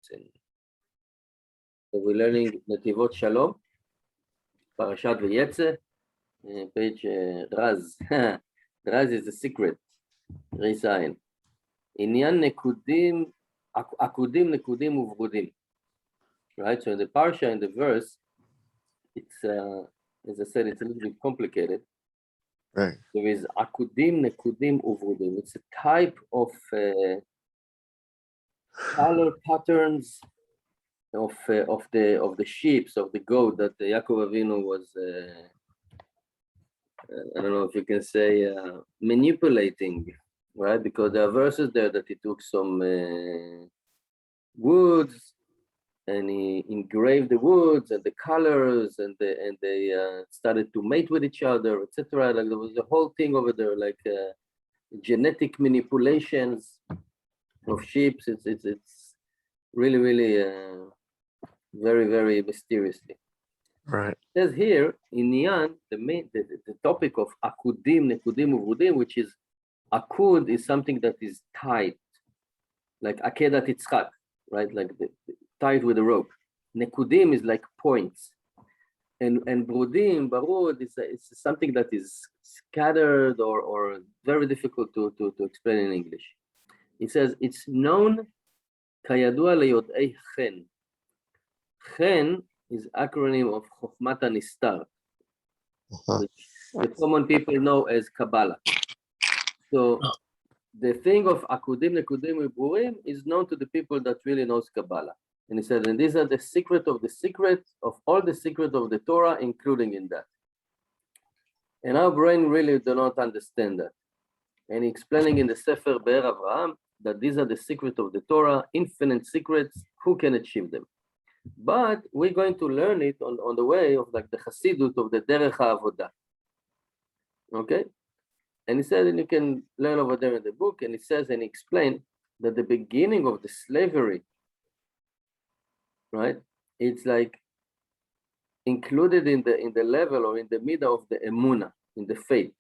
14. So we're learning Netivot Shalom Parashat Veyetze, page Raz. Raz is a secret. Resign. Inyan nekudim, akudim nekudim uvrudim. Right. So in the parsha, in the verse, it's as I said, it's a little bit complicated. Right. There is akudim nekudim uvrudim. It's a type of color patterns of the sheep, of the goat that Yaakov Avinu was I don't know if you can say manipulating, right? Because there are verses there that he took some woods and he engraved the woods and the colors and they started to mate with each other, etc. Like there was a whole thing over there, like genetic manipulations of sheep. It's really very, very mysteriously. Right. It says here in Nian, the topic of akudim, nekudim, uvrudim, which is akud is something that is tied, like akedat itzchak, right? Like tied with a rope. Nekudim is like points, and brudim, barud is something that is scattered or very difficult to explain in English. It says it's known kayadua leyodei chen. Chen is acronym of Chokhmat Nistar, which the common people know as Kabbalah. So the thing of Akudim, Nekudim, Uburim is known to the people that really knows Kabbalah. And he said, and these are the secret of all the secret of the Torah, including in that. And our brain really do not understand that. And he explaining in the Sefer Be'er Avraham that these are the secret of the Torah, infinite secrets, who can achieve them? But we're going to learn it on the way of like the Chassidut of the Derech HaAvodah. Okay? And he said, and you can learn over there in the book, and he says, and he explained that the beginning of the slavery, right? It's like included in the level or in the middle of the emunah, in the faith,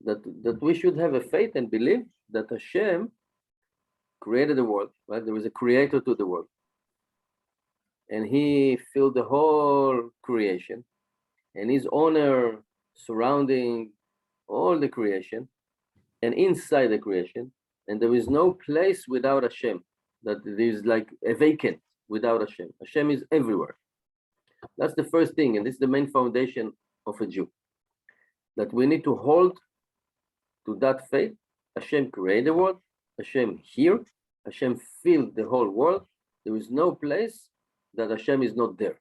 that we should have a faith and believe that Hashem created the world, right? There is a creator to the world. And he filled the whole creation, and his honor surrounding all the creation and inside the creation, and there is no place without Hashem, that there is like a vacant without Hashem. Hashem is everywhere. That's the first thing, and this is the main foundation of a Jew, that we need to hold to that faith. Hashem created the world, Hashem here, Hashem filled the whole world. There is no place that Hashem is not there.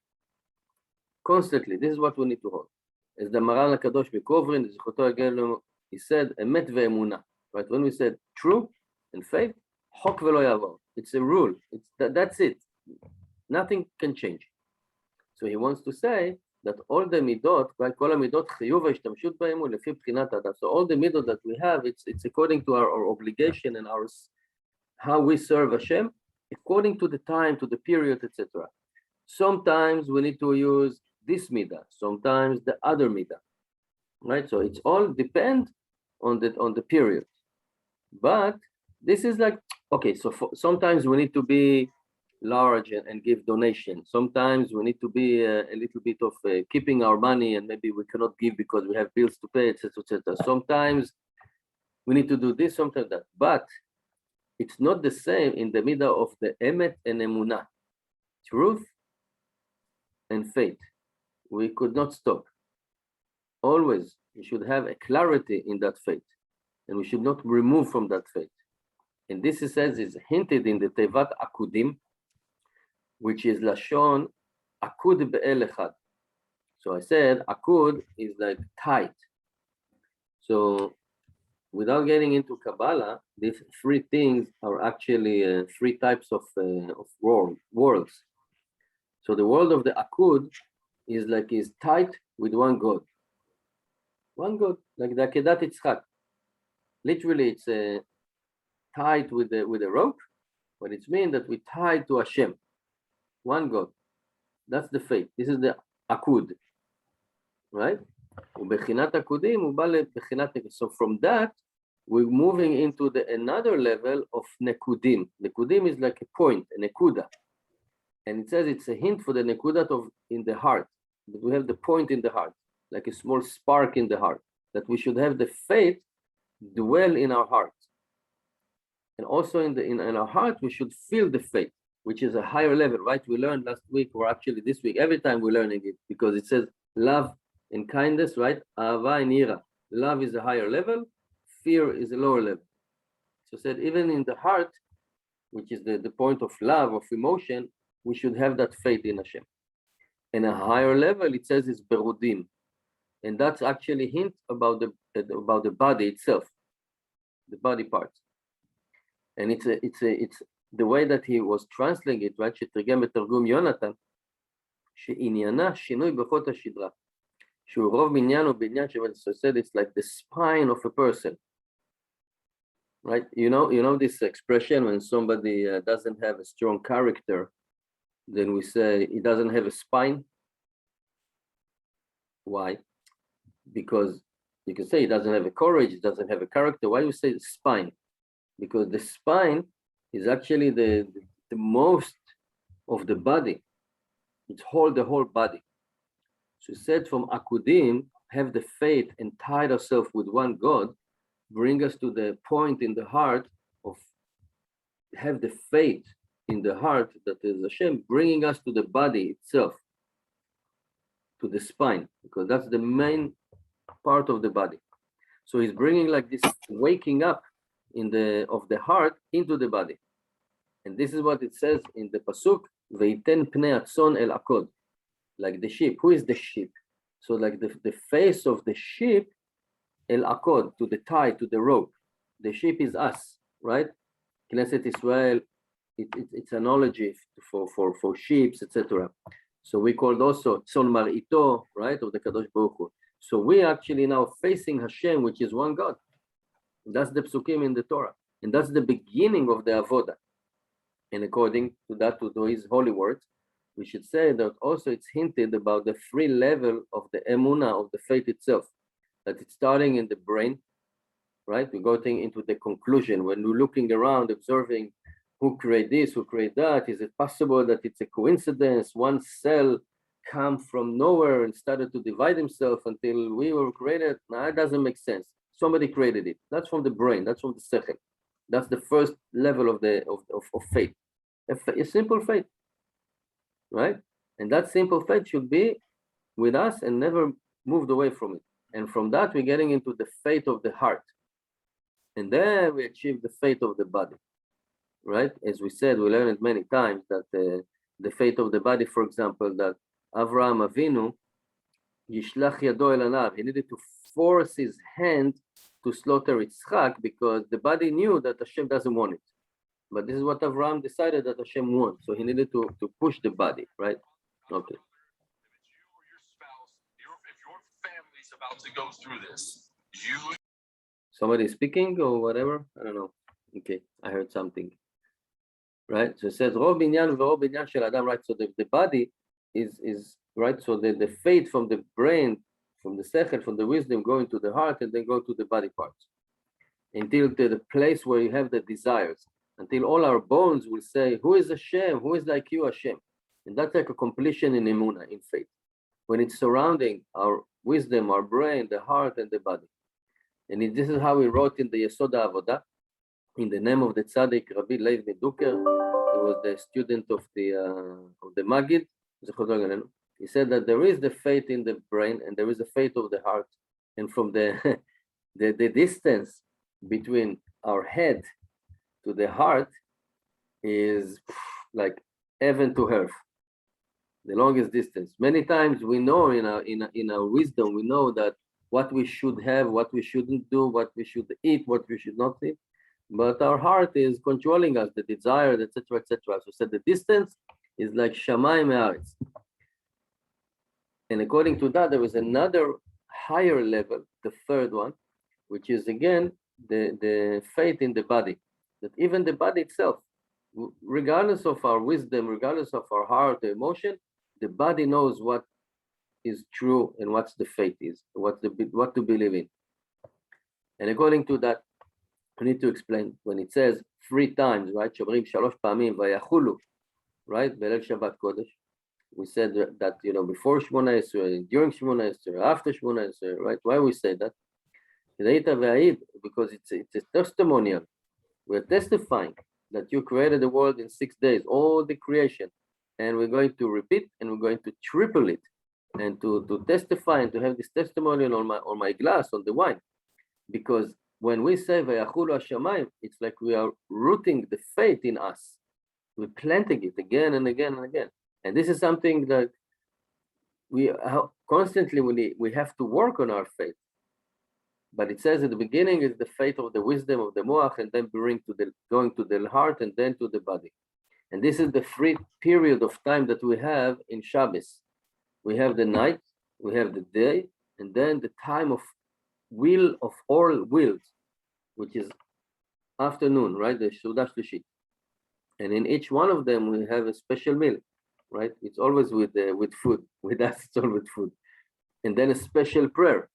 Constantly, this is what we need to hold. As the Maran HaKadosh Bekovrin, he said, Emet ve'emunah. Right? When we said true and faith, chok ve'lo yavor. It's a rule. That's it. Nothing can change. So he wants to say that all the midot, right? Kol midot chiyuv ha'ishtamshut b'hem hu lefi b'chinat hadav. So all the midot that we have, it's according to our obligation and how we serve Hashem, according to the time, to the period, etc. Sometimes we need to use this midah, sometimes the other midah, right? So it's all depend on the period. But this is like, okay, so sometimes we need to be large and give donation. Sometimes we need to be a little bit of keeping our money, and maybe we cannot give because we have bills to pay, etc., etc. Sometimes we need to do this, sometimes that. But it's not the same in the middle of the emet and emunah, truth and faith. We could not stop. Always, we should have a clarity in that faith, and we should not remove from that faith. And this, he says, is hinted in the Tevat Akudim, which is Lashon Akud Be'el Echad. So I said Akud is like tight. So without getting into Kabbalah, these three things are actually three types of worlds. So the world of the Akud is tight with one God. One God, like the Akedat Yitzchak. Literally, it's tied with a rope, but it means that we tied to Hashem. One God. That's the faith. This is the Akud. Right? So from that, we're moving into another level of Nekudim. Nekudim is like a point, a Nekuda. And it says it's a hint for the nekudat of in the heart, that we have the point in the heart, like a small spark in the heart, that we should have the faith dwell in our heart. And also in our heart, we should feel the faith, which is a higher level, right? We learned last week, or actually this week, every time we're learning it, because it says love and kindness, right? Ahava and ira. Love is a higher level, fear is a lower level. So it said even in the heart, which is the point of love, of emotion, we should have that faith in Hashem. And a higher level, it says, is berudim. And that's actually a hint about the body itself, the body parts. And it's the way that he was translating it, right? שתרגם בתרגום יונתן, שעניינה שינוי בחוט השדרה. שהוא רוב בניין או בניין, so said it's like the spine of a person. Right? You know this expression when somebody doesn't have a strong character, then we say he doesn't have a spine. Why? Because you can say he doesn't have a courage, he doesn't have a character. Why do you say spine? Because the spine is actually the most of the body. It holds the whole body. So said from Akudim, have the faith and tie ourselves with one God, bring us to the point in the heart of have the faith in the heart that is Hashem, bringing us to the body itself, to the spine, because that's the main part of the body. So he's bringing like this waking up of the heart into the body. And this is what it says in the pasuk, Veiten pnei atzon el akod, like the sheep. Who is the sheep? So like the face of the sheep, el akod, to the tie, to the rope. The sheep is us, right? Knesset Israel, it's an analogy for sheep, etc. So we called also tzon mar'ito, right, of the Kadosh Baruch Hu. So we actually now facing Hashem, which is one God. That's the psukim in the Torah, and that's the beginning of the avodah. And according to that, to his holy words, we should say that also it's hinted about the three level of the emunah, of the faith itself, that it's starting in the brain, right? We're going into the conclusion when we're looking around, observing who created this, who created that. Is it possible that it's a coincidence? One cell come from nowhere and started to divide himself until we were created? No, it doesn't make sense. Somebody created it. That's from the brain. That's from the sechel. That's the first level of faith. A simple faith, right? And that simple faith should be with us and never moved away from it. And from that, we're getting into the faith of the heart. And then we achieve the faith of the body, right? As we said, we learned it many times that the faith of the body, for example, that Avraham Avinu, Yishlach Yado El Anav, he needed to force his hand to slaughter Yitzchak because the body knew that Hashem doesn't want it. But this is what Avraham decided that Hashem wants. So he needed to push the body, right? Okay. If it's you or your spouse, if your family's about to go through this, Somebody speaking or whatever? I don't know. Okay, I heard something. Right? So it says, Rov binyan v'rov binyan shel adam, right? So the body is right. So the faith from the brain, from the sechel, from the wisdom, going to the heart and then go to the body parts. Until to the place where you have the desires. Until all our bones will say, who is Hashem? Who is like you, Hashem? And that's like a completion in emunah, in faith. When it's surrounding our wisdom, our brain, the heart, and the body. And this is how we wrote in the Yesod HaAvodah, in the name of the Tzaddik, Rabbi Leib Meduker. He was the student of the Magid. He said that there is the faith in the brain and there is the faith of the heart. And from the distance between our head to the heart is like heaven to earth, the longest distance. Many times we know in our wisdom, we know that what we should have, what we shouldn't do, what we should eat, what we should not eat. But our heart is controlling us, the desire, etc., etc. So said the distance is like Shamayim Haaretz. And according to that, there is another higher level, the third one, which is again the faith in the body. That even the body itself, regardless of our wisdom, regardless of our heart, the emotion, the body knows what is true and what's the faith is, what to believe in. And according to that, we need to explain when it says 3 times, right? Shomrim 3 פעמים, vayachulu, right? Belel Shabbat Kodesh. We said that, before Shmona Esrei, during Shmona Esrei, after Shmona Esrei, right? Why we say that? Because it's a testimonial. We're testifying that you created the world in 6 days, all the creation. And we're going to repeat and we're going to triple it. And to testify and to have this testimonial on my glass, on the wine. Because when we say Vayachulu Hashamayim, it's like we are rooting the faith in us. We're planting it again and again and again. And this is something that we constantly we have to work on our faith. But it says at the beginning is the faith of the wisdom of the moach, and then going to the heart and then to the body. And this is the free period of time that we have in Shabbos. We have the night, we have the day, and then the time of will of all wills, which is afternoon, right? The Sudah Shlishit. And in each one of them, we have a special meal, right? It's always with food. With us, it's all with food. And then a special prayer,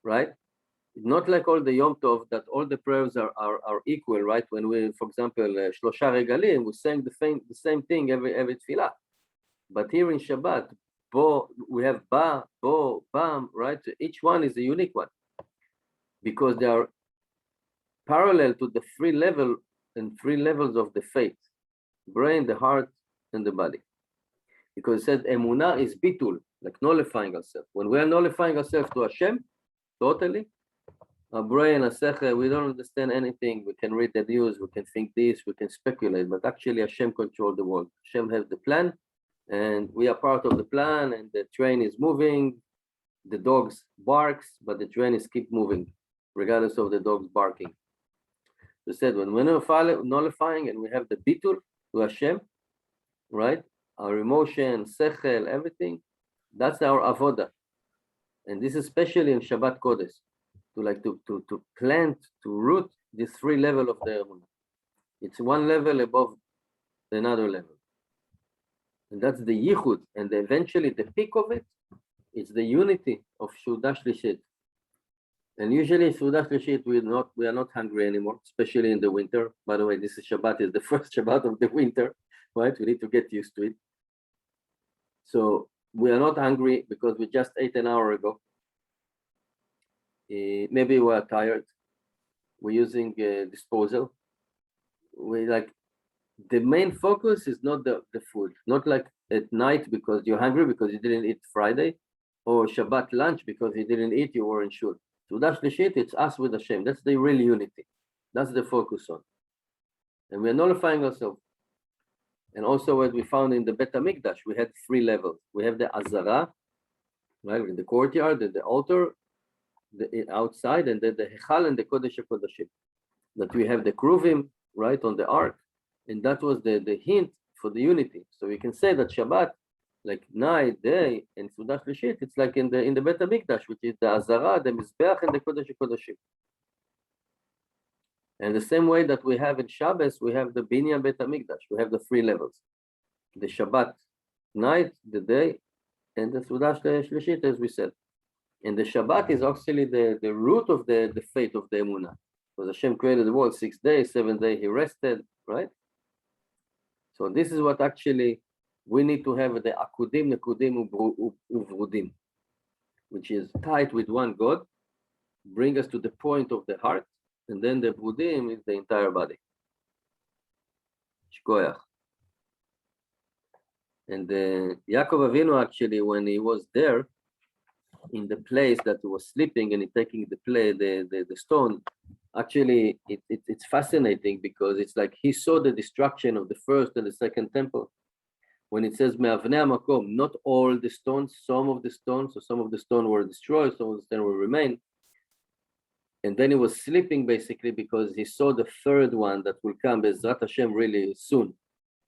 right? Not like all the Yom Tov, that all the prayers are equal, right? When we, for example, Shlosha Regalim, we sang the same thing every tefillah. But here in Shabbat, we have Ba, Bo, Bam, right? Each one is a unique one because they are parallel to the three levels of the faith: brain, the heart, and the body. Because it said Emunah is bitul, like nullifying ourselves. When we are nullifying ourselves to Hashem, totally, our brain, our sechel, we don't understand anything. We can read the news, we can think this, we can speculate, but actually Hashem controls the world. Hashem has the plan, and we are part of the plan, and the train is moving. The dogs barks, but the train is keep moving, regardless of the dogs barking. So said when we're nullifying and we have the bitul to Hashem, right? Our emotion, sechel, everything, that's our avodah. And this is especially in Shabbat Kodesh, to plant, to root this three level of the emunah. It's one level above another level. And that's the yichud, and eventually the peak of it, it's the unity of Sudah Shlishit. And usually Sudah Shlishit, we are not hungry anymore, especially in the winter. By the way, this is Shabbat, is the first Shabbat of the winter, right? We need to get used to it. So we are not hungry because we just ate an hour ago. Maybe we are tired. We're using disposal. The main focus is not the food, not like at night because you're hungry because you didn't eat Friday, or Shabbat lunch because you didn't eat, you were in shul. So that's the shit, it's us with Hashem. That's the real unity. That's the focus on. And we're nullifying ourselves. And also what we found in the Bet HaMikdash, we had three levels. We have the Azara, right, in the courtyard, and the altar, the outside, and then the Hechal and the Kodesh HaKodashim. That we have the Kruvim, right, on the ark. And that was the hint for the unity. So we can say that Shabbat, like night, day, and Sudah Shlishit, it's like in the Bet HaMikdash, which is the Azara, the Mizbeach, and the Kodesh HaKodashim. And the same way that we have in Shabbos, we have the Binyan Bet HaMikdash. We have the three levels: the Shabbat night, the day, and the Sudah Shlishit, as we said. And the Shabbat is actually the root of the faith of the Emunah. Because Hashem created the world 6 days, 7 days He rested, right? So this is what actually we need to have, the Akudim, Nekudim, Uvrudim, which is tied with one God, bring us to the point of the heart, and then the Vrudim is the entire body. Shkoyach. And Yaakov Avinu, actually, when he was there, in the place that he was sleeping and he taking the stone, actually it's fascinating because it's like he saw the destruction of the first and the second temple. When it says Me'avnei Makom, not all the stones, some of the stones, so some of the stones were destroyed, some of the stones will remain. And then he was sleeping basically because he saw the third one that will come, Bezrat Hashem, really soon.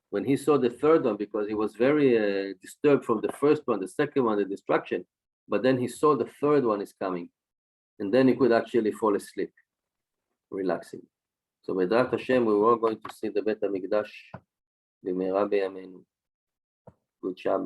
When he saw the third one, because he was very disturbed from the first one, the second one, the destruction, but then he saw the third one is coming. And then he could actually fall asleep, relaxing. So Bezrat Hashem, we were going to see the Bet HaMikdash, B'meira b'yameinu. Good Shabbat.